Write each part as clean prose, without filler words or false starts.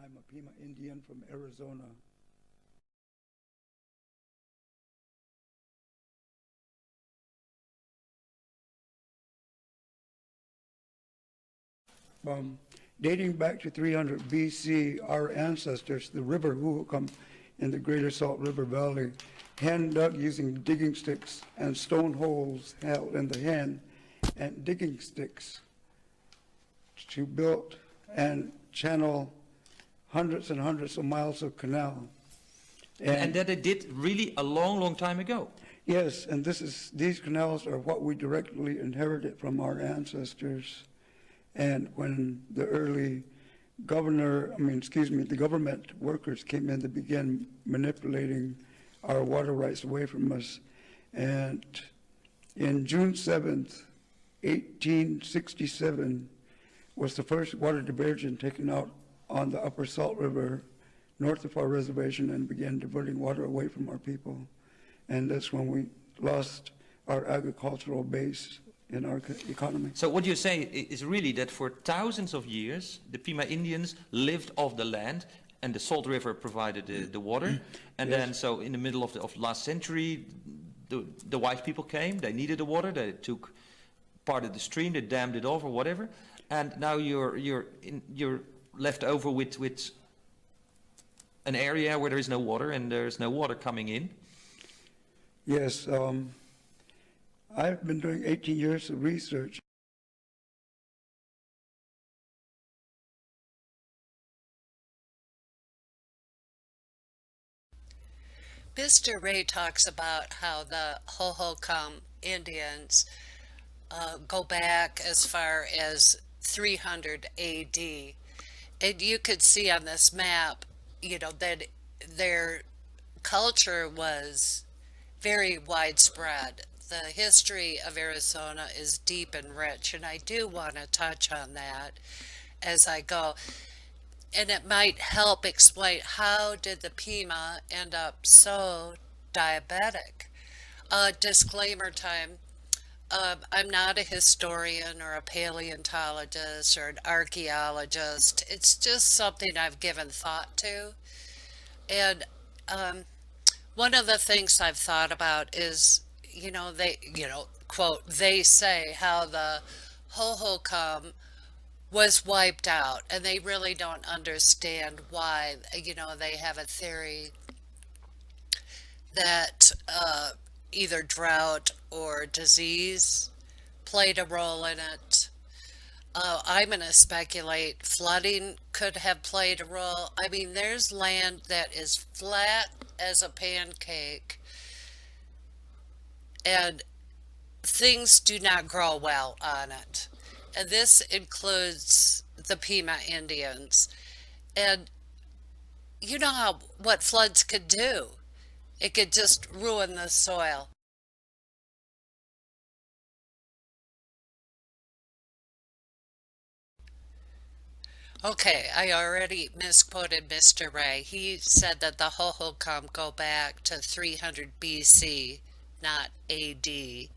I'm a Pima Indian from Arizona. Um, Dating back to 300 BC, our ancestors, the river Hohokam in the Greater Salt River Valley, hand dug using digging sticks and stone holes held in the hand and digging sticks to build and channel hundreds and hundreds of miles of canal. And that they did really a long, long time ago. Yes, and these canals are what we directly inherited from our ancestors. And when the early the government workers came in, they began manipulating our water rights away from us. And in June 7th, 1867, was the first water diversion taken out on the Upper Salt River north of our reservation and began diverting water away from our people. And that's when we lost our agricultural base in our economy. So what you say is really that for thousands of years, the Pima Indians lived off the land and the Salt River provided the water. And Yes. then so in the middle of last century, the white people came, they needed the water, they took part of the stream, they dammed it off or whatever. And now you're left over with an area where there is no water and there's no water coming in. Yes, I've been doing 18 years of research. Mr. Ray talks about how the Hohokam Indians go back as far as 300 AD. And you could see on this map, that their culture was very widespread. The history of Arizona is deep and rich, and I do want to touch on that as I go. And it might help explain how did the Pima end up so diabetic. Disclaimer time. I'm not a historian or a paleontologist or an archaeologist. It's just something I've given thought to. And one of the things I've thought about is, quote, they say how the Hohokam was wiped out, and they really don't understand why. They have a theory that either drought or disease played a role in it. I'm going to speculate flooding could have played a role. I mean, there's land that is flat as a pancake, and things do not grow well on it. And this includes the Pima Indians. And you know what floods could do. It could just ruin the soil. Okay, I already misquoted Mr. Ray. He said that the Hohokam go back to 300 BC, not AD,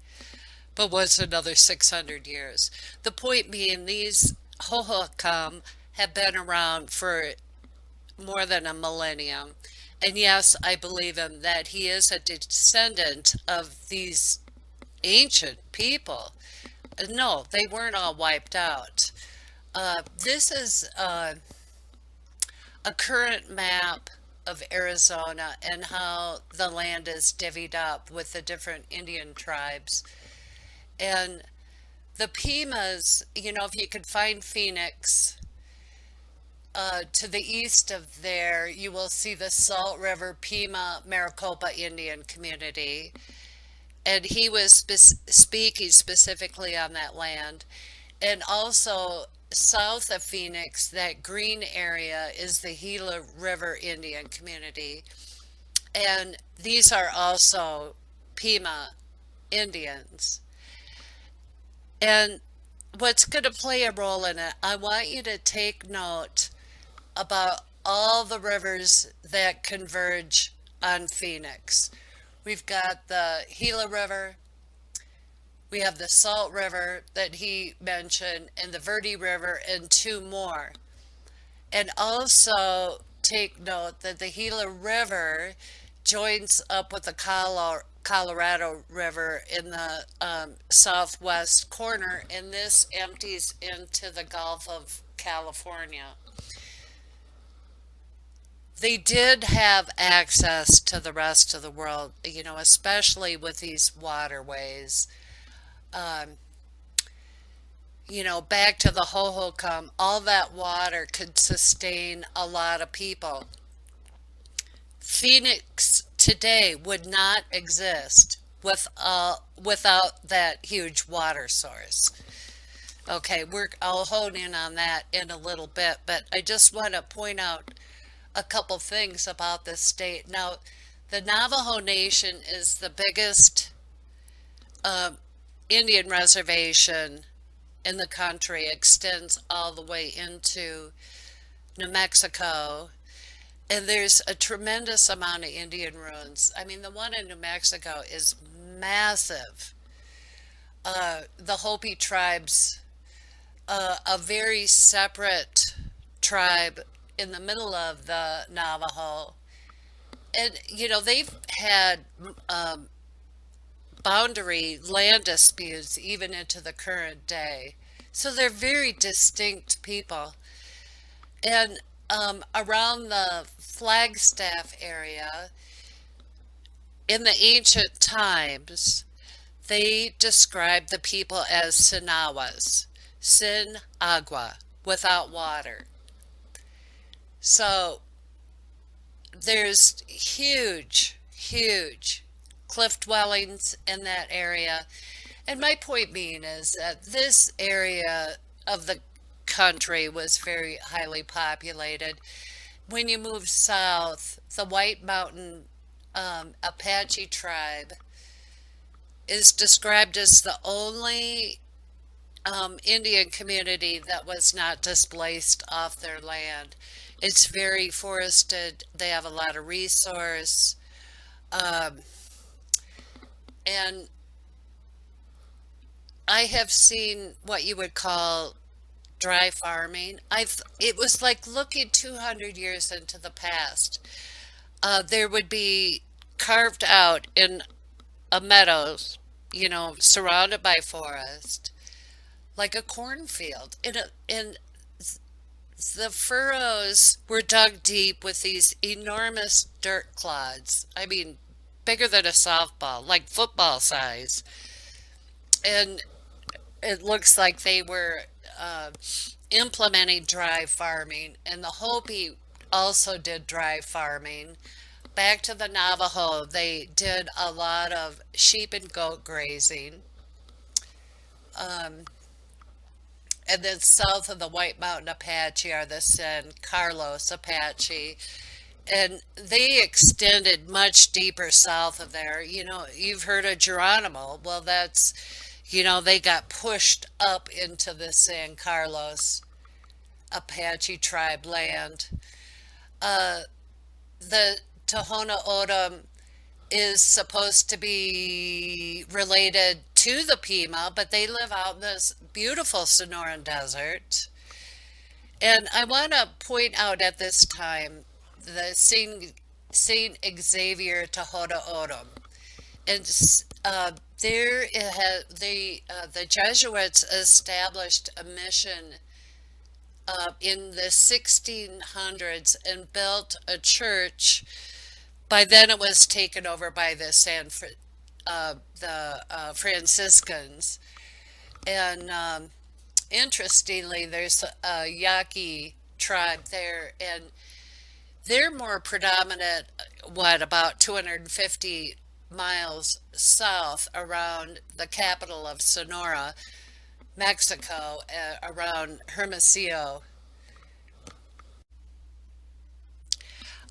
but was another 600 years. The point being, these Hohokam have been around for more than a millennium. And yes, I believe him that he is a descendant of these ancient people. No, they weren't all wiped out. This is a current map of Arizona and how the land is divvied up with the different Indian tribes. And the Pimas, if you could find Phoenix, to the east of there, you will see the Salt River Pima-Maricopa Indian community. And he was speaking specifically on that land. And also south of Phoenix, that green area is the Gila River Indian community. And these are also Pima Indians. And what's going to play a role in it, I want you to take note about all the rivers that converge on Phoenix. We've got the Gila River, we have the Salt River that he mentioned, and the Verde River, and two more. And also take note that the Gila River joins up with the Colorado River in the southwest corner, and this empties into the Gulf of California. They did have access to the rest of the world, especially with these waterways. Um, back to the Hohokam, all that water could sustain a lot of people. Phoenix today would not exist without that huge water source. Okay, I'll hone in on that in a little bit, but I just want to point out a couple things about this state. Now, the Navajo Nation is the biggest uh, Indian reservation in the country, extends all the way into New Mexico. And there's a tremendous amount of Indian ruins. I mean, the one in New Mexico is massive. The Hopi tribes, a very separate tribe in the middle of the Navajo. And, they've had um, boundary land disputes even into the current day. So they're very distinct people. And around the Flagstaff area, in the ancient times, they described the people as Sinawas, sin agua, without water. So there's huge, huge cliff dwellings in that area. And my point being is that this area of the country was very highly populated. When you move south, the White Mountain Apache tribe is described as the only Indian community that was not displaced off their land. It's very forested. They have a lot of resource. Um, and I have seen what you would call dry farming. It was like looking 200 years into the past. There would be carved out in a meadows, surrounded by forest, like a cornfield. And the furrows were dug deep with these enormous dirt clods. I mean, bigger than a softball, like football size. And it looks like they were uh, implementing dry farming, and the Hopi also did dry farming. Back to the Navajo, they did a lot of sheep and goat grazing. Um, and then south of the White Mountain Apache are the San Carlos Apache. And they extended much deeper south of there. You've heard of Geronimo. Well, they got pushed up into the San Carlos Apache tribe land. Uh, the Tohono O'odham is supposed to be related to the Pima, but they live out in this beautiful Sonoran Desert. And I want to point out at this time the Saint Xavier Tohono O'odham. And there it the Jesuits established a mission in the 1600s and built a church. By then, it was taken over by the Franciscans. And interestingly, there's a Yaqui tribe there, and they're more predominant, about 250 miles south around the capital of Sonora, Mexico, around Hermosillo.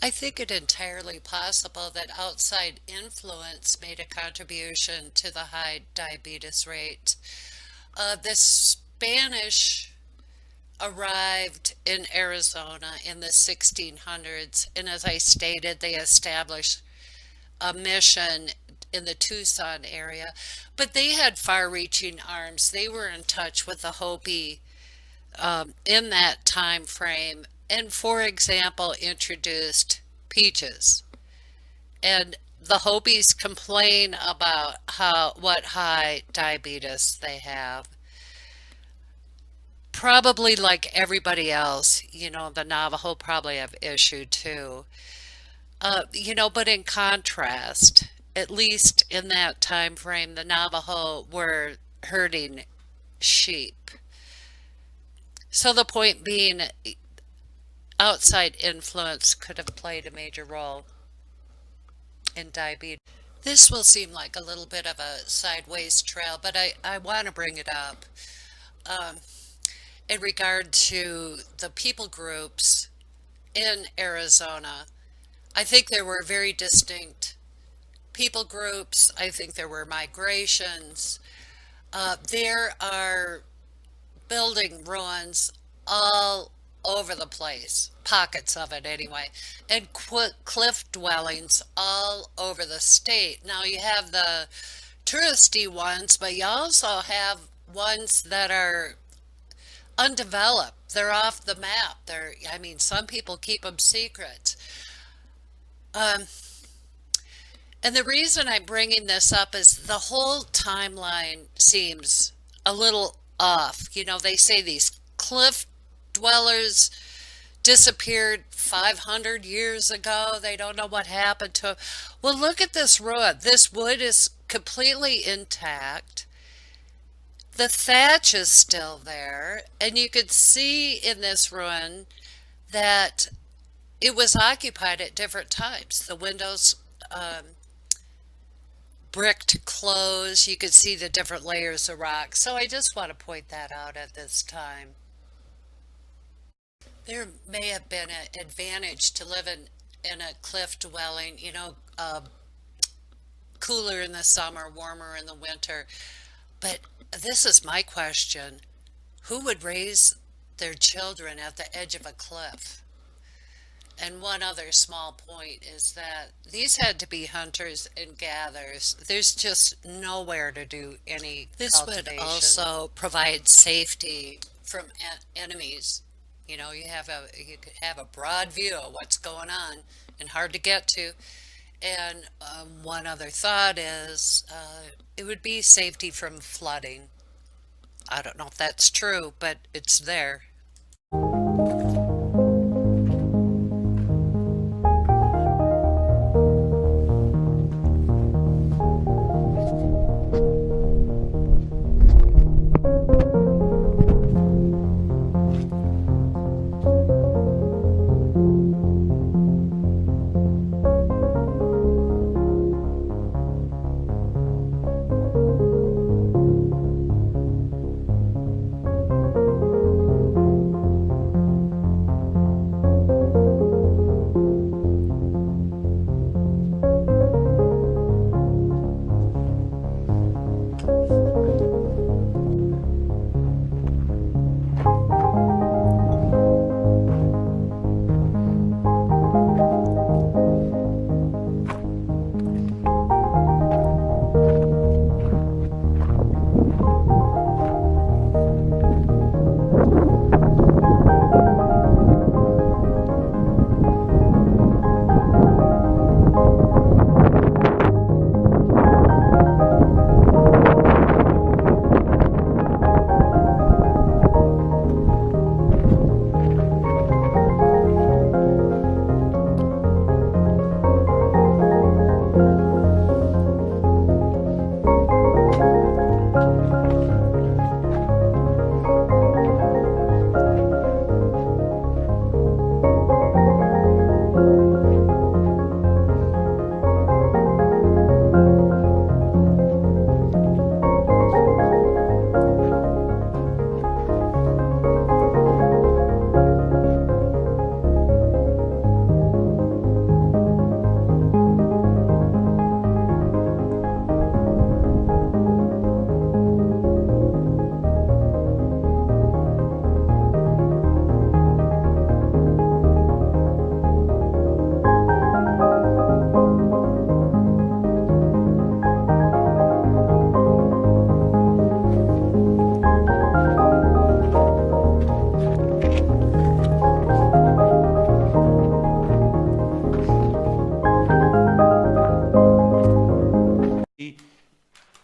I think it entirely possible that outside influence made a contribution to the high diabetes rate. The Spanish arrived in Arizona in the 1600s, and as I stated, they established a mission in the Tucson area, but they had far-reaching arms. They were in touch with the Hopi in that time frame, and for example, introduced peaches. And the Hopis complain about what high diabetes they have. Probably like everybody else, the Navajo probably have issue too. But in contrast, at least in that time frame, the Navajo were herding sheep. So the point being, outside influence could have played a major role in diabetes. This will seem like a little bit of a sideways trail, but I want to bring it up in regard to the people groups in Arizona. I think there were very distinct people groups. I think there were migrations. There are building ruins all over the place, pockets of it anyway, and cliff dwellings all over the state. Now you have the touristy ones, but you also have ones that are undeveloped. They're off the map. Some people keep them secret. And the reason I'm bringing this up is the whole timeline seems a little off. They say these cliff dwellers disappeared 500 years ago. They don't know what happened to them. Well, look at this ruin. This wood is completely intact. The thatch is still there, and you could see in this ruin that it was occupied at different times. The windows bricked closed. You could see the different layers of rock. So I just want to point that out at this time. There may have been an advantage to live in a cliff dwelling, cooler in the summer, warmer in the winter. But this is my question. Who would raise their children at the edge of a cliff? And one other small point is that these had to be hunters and gatherers. There's just nowhere to do any This cultivation. Would also provide safety from enemies. You could have a broad view of what's going on and hard to get to. And one other thought is it would be safety from flooding. I don't know if that's true, but it's there.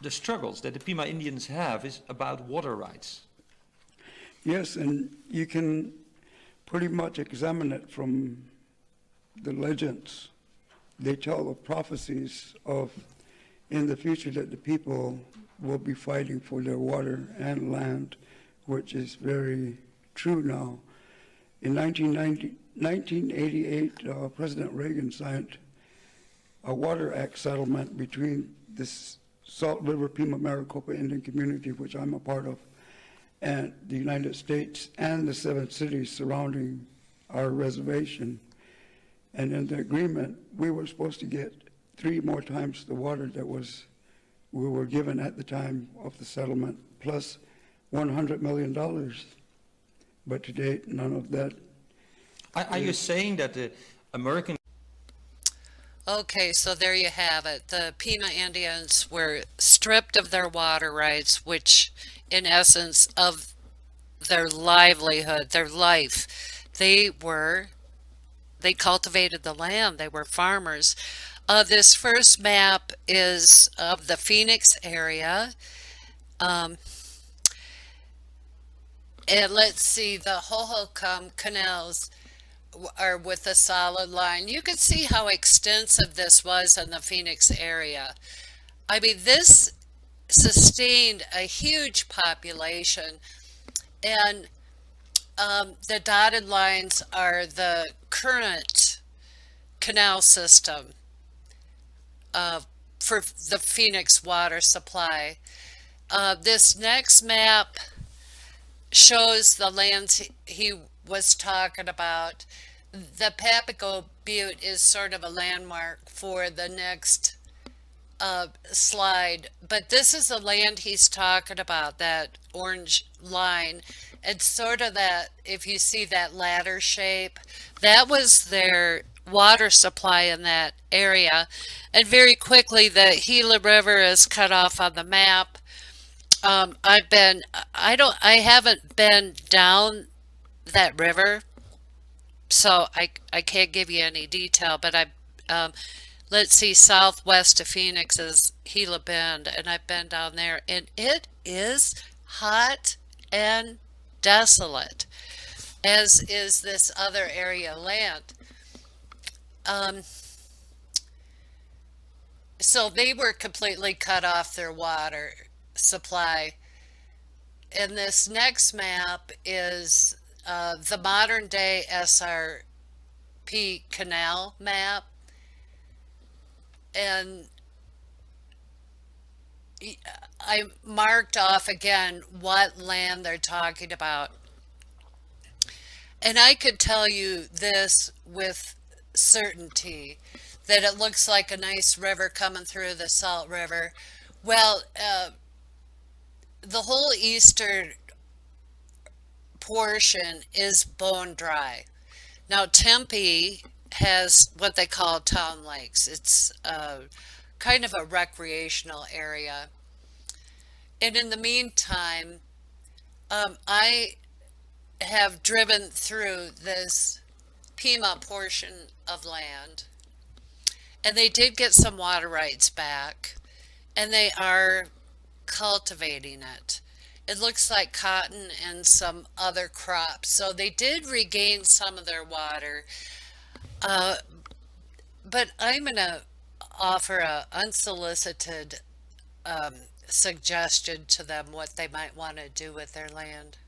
the struggles that the Pima Indians have is about water rights. Yes, and you can pretty much examine it from the legends. They tell of prophecies of in the future that the people will be fighting for their water and land, which is very true now. In 1988, President Reagan signed a Water Act settlement between this Salt River Pima-Maricopa Indian community, which I'm a part of, and the United States and the 7 cities surrounding our reservation. And in the agreement, we were supposed to get 3 more times the water that we were given at the time of the settlement, plus $100 million. But to date, none of that. Are you saying that the American... Okay, so there you have it. The Pima Indians were stripped of their water rights, which in essence of their livelihood, their life, they cultivated the land, they were farmers. This first map is of the Phoenix area. And let's see, the Hohokam canals are with a solid line. You can see how extensive this was in the Phoenix area. I mean, this sustained a huge population, and the dotted lines are the current canal system for the Phoenix water supply. This next map shows the lands he was talking about. The Papago Butte is sort of a landmark for the next slide, but this is the land he's talking about, that orange line. It's sort of that, if you see that ladder shape, that was their water supply in that area. And very quickly, the Gila River is cut off on the map. I haven't been down that river, so I can't give you any detail, but let's see, southwest of Phoenix is Gila Bend, and I've been down there, and it is hot and desolate, as is this other area of land. So they were completely cut off their water supply. And this next map is the modern day SRP canal map. And I marked off again what land they're talking about. And I could tell you this with certainty, that it looks like a nice river coming through the Salt River. Well, the whole eastern portion is bone dry. Now, Tempe has what they call town lakes. It's kind of a recreational area. And in the meantime, I have driven through this Pima portion of land, and they did get some water rights back, and they are cultivating it. It looks like cotton and some other crops, so they did regain some of their water. But I'm going to offer a unsolicited suggestion to them what they might want to do with their land.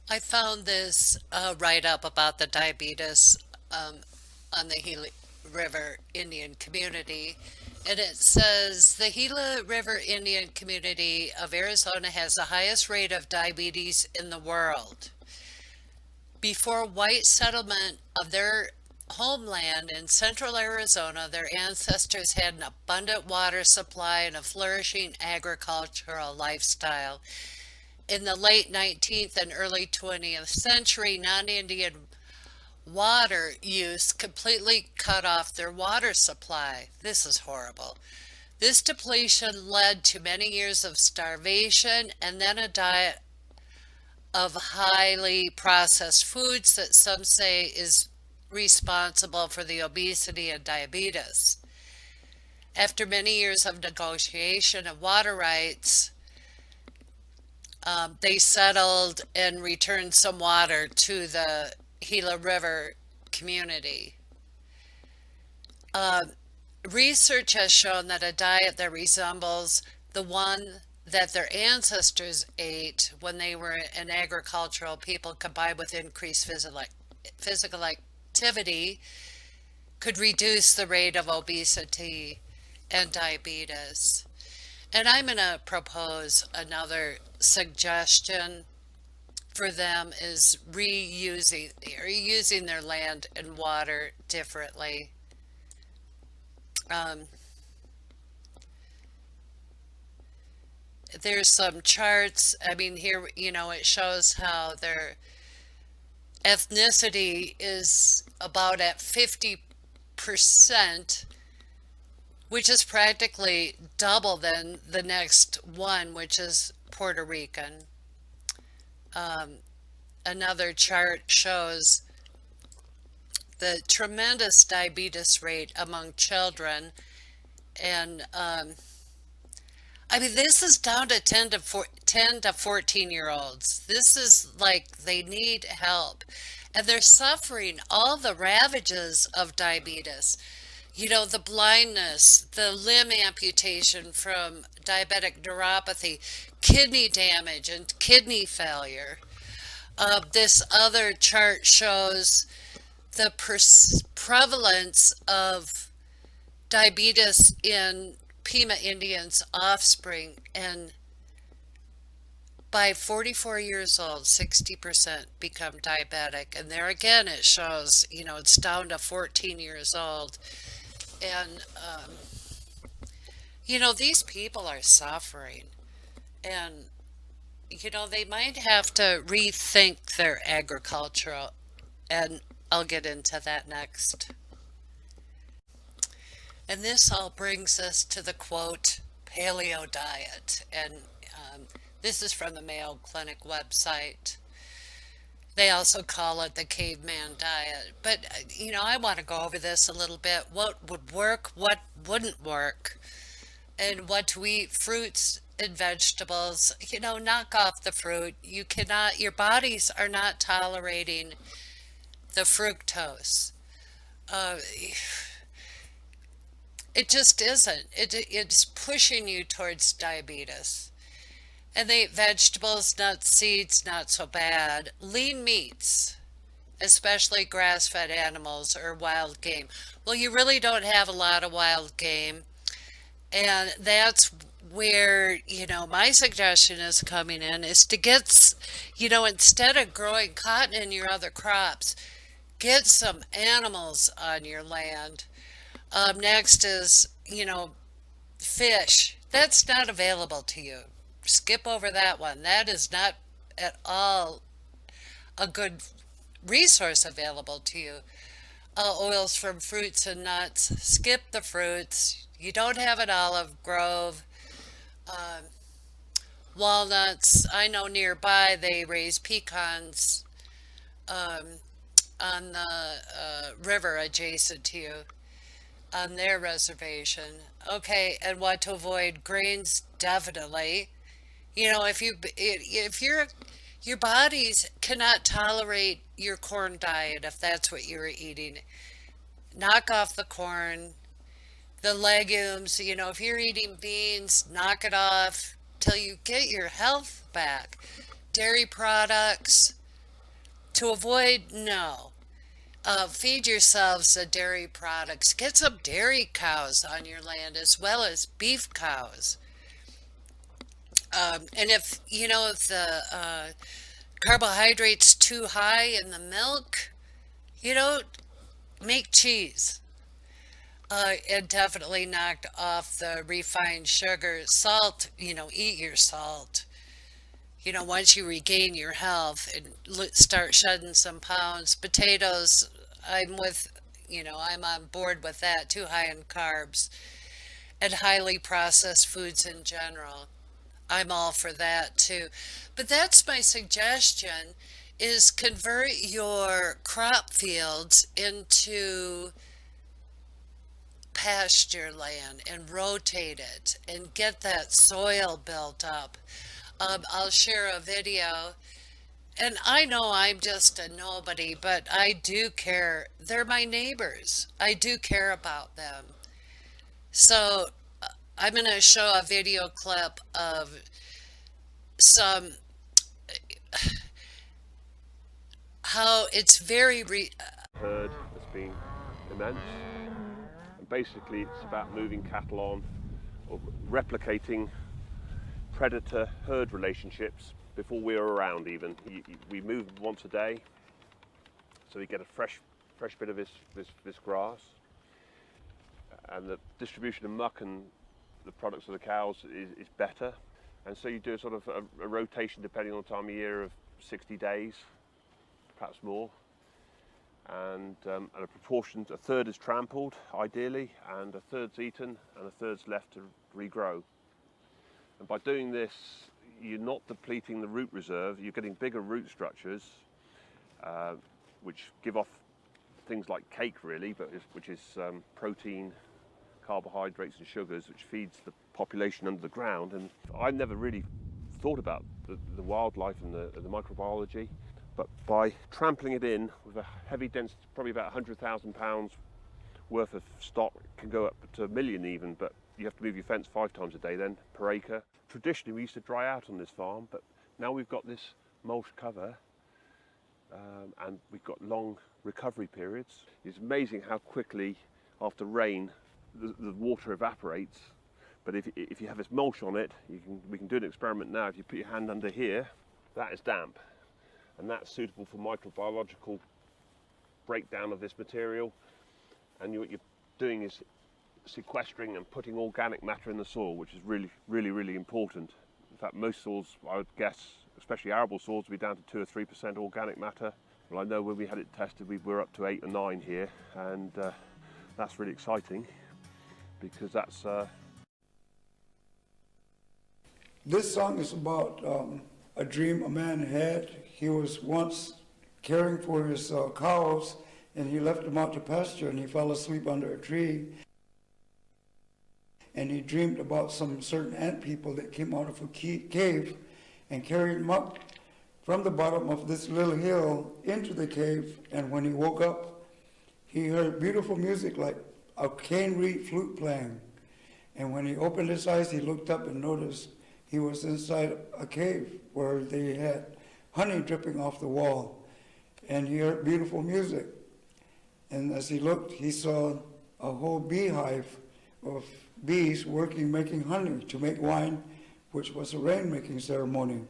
I found this write-up about the diabetes on the Gila River Indian community, and it says the Gila River Indian community of Arizona has the highest rate of diabetes in the world. Before white settlement of their homeland in central Arizona, their ancestors had an abundant water supply and a flourishing agricultural lifestyle. In the late 19th and early 20th century, non-Indian water use completely cut off their water supply. This is horrible. This depletion led to many years of starvation and then a diet of highly processed foods that some say is responsible for the obesity and diabetes. after many years of negotiation of water rights, they settled and returned some water to the Gila River community. Research has shown that a diet that resembles the one that their ancestors ate when they were an agricultural people, combined with increased physical activity, could reduce the rate of obesity and diabetes. And I'm going to propose another suggestion for them is reusing their land and water differently. There's some charts. I mean, here, it shows how their ethnicity is about at 50%, which is practically double than the next one, which is Puerto Rican. Another chart shows the tremendous diabetes rate among children. And I mean, this is down to 10 to 14-year-olds. This is like they need help. And they're suffering all the ravages of diabetes. The blindness, the limb amputation from diabetic neuropathy, kidney damage and kidney failure. This other chart shows the prevalence of diabetes in Pima Indians' offspring, and by 44 years old, 60% become diabetic. And there again, it shows, it's down to 14 years old. And, these people are suffering. And, they might have to rethink their agricultural, and I'll get into that next. And this all brings us to the quote, paleo diet. And this is from the Mayo Clinic website. They also call it the caveman diet. But, I want to go over this a little bit. What would work, what wouldn't work, and what to eat, fruits and vegetables. Knock off the fruit. Your bodies are not tolerating the fructose. It just isn't. It's pushing you towards diabetes. And they eat vegetables, nuts, seeds, not so bad. Lean meats, especially grass-fed animals or wild game. Well, you really don't have a lot of wild game. And that's where, my suggestion is coming in is to get, instead of growing cotton in your other crops, get some animals on your land. Next is, fish. That's not available to you. Skip over that one. That is not at all a good resource available to you. Oils from fruits and nuts. Skip the fruits. You don't have an olive grove. Walnuts. I know nearby they raise pecans on the river adjacent to you, on their reservation. Okay, and what to avoid? Grains, definitely. If your bodies cannot tolerate your corn diet, if that's what you're eating, knock off the corn. The legumes, if you're eating beans, knock it off till you get your health back. Dairy products, to avoid, no. Feed yourselves the dairy products. Get some dairy cows on your land as well as beef cows. And if the carbohydrates too high in the milk, make cheese. And definitely knocked off the refined sugar. Salt, eat your salt. Once you regain your health and start shedding some pounds. Potatoes, I'm on board with that. Too high in carbs. And highly processed foods in general. I'm all for that too. But that's my suggestion, is convert your crop fields into pasture land and rotate it and get that soil built up. I'll share a video. And I know I'm just a nobody, but I do care. They're my neighbors. I do care about them. So I'm going to show a video clip of some, how it's very, herd has been immense. And basically it's about moving cattle on, or replicating predator-herd relationships before we're around even. We move once a day, so we get a fresh bit of this grass. And the distribution of muck and the products of the cows is better. And so you do a sort of a rotation depending on the time of year of 60 days, perhaps more. And a proportion, a third is trampled, ideally, and a third's eaten, and a third's left to regrow. And by doing this, you're not depleting the root reserve, you're getting bigger root structures, which give off things like cake really, but which is protein, carbohydrates and sugars, which feeds the population under the ground. And I never really thought about the wildlife and the microbiology, but by trampling it in with a heavy density, probably about 100,000 pounds worth of stock, it can go up to 1 million even, but you have to move your fence 5 times a day then, per acre. Traditionally we used to dry out on this farm, but now we've got this mulch cover and we've got long recovery periods. It's amazing how quickly after rain the water evaporates, but if you have this mulch on it, we can do an experiment now. If you put your hand under here, that is damp, and that's suitable for microbiological breakdown of this material, and what you're doing is sequestering and putting organic matter in the soil, which is really important. In fact, most soils, I would guess, especially arable soils, would be down to 2 or 3% organic matter. Well, I know when we had it tested, we were up to 8 or 9 here, and that's really exciting because that's. This song is about a dream a man had. He was once caring for his cows, and he left them out to pasture, and he fell asleep under a tree. And he dreamed about some certain ant people that came out of a cave and carried him up from the bottom of this little hill into the cave. And when he woke up, he heard beautiful music like a cane reed flute playing. And when he opened his eyes, he looked up and noticed he was inside a cave where they had honey dripping off the wall. And he heard beautiful music. And as he looked, he saw a whole beehive of bees working, making honey to make wine, which was a rain-making ceremony.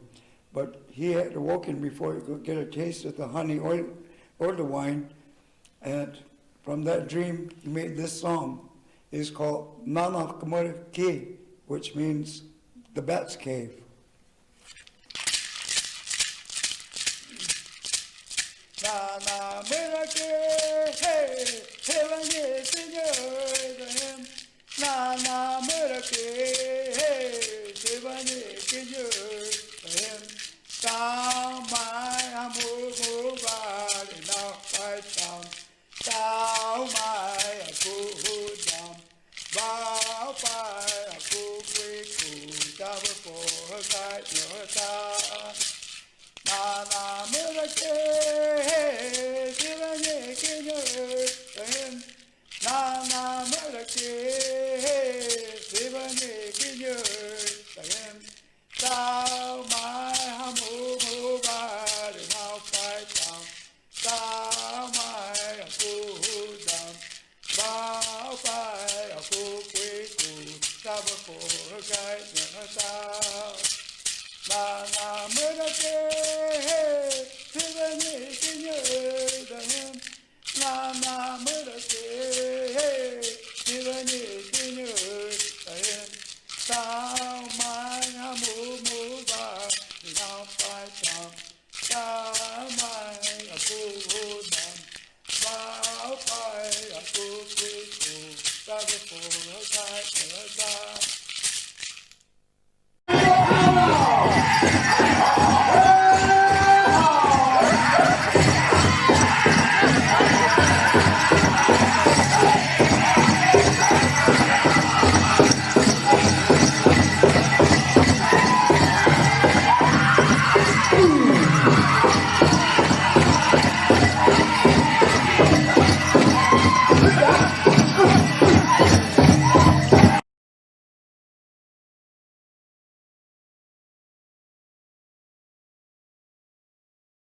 But he had awoken before he could get a taste of the honey or the wine. And from that dream, he made this song. It's called Nana Kamariki, which means the bat's cave. Nana Kamariki, hey, heaven is in your Nana Kamariki, hey, heaven is in your down my move body now right down. Down my food down. Bow by a quick double for a guide your town. Nana Kamariki.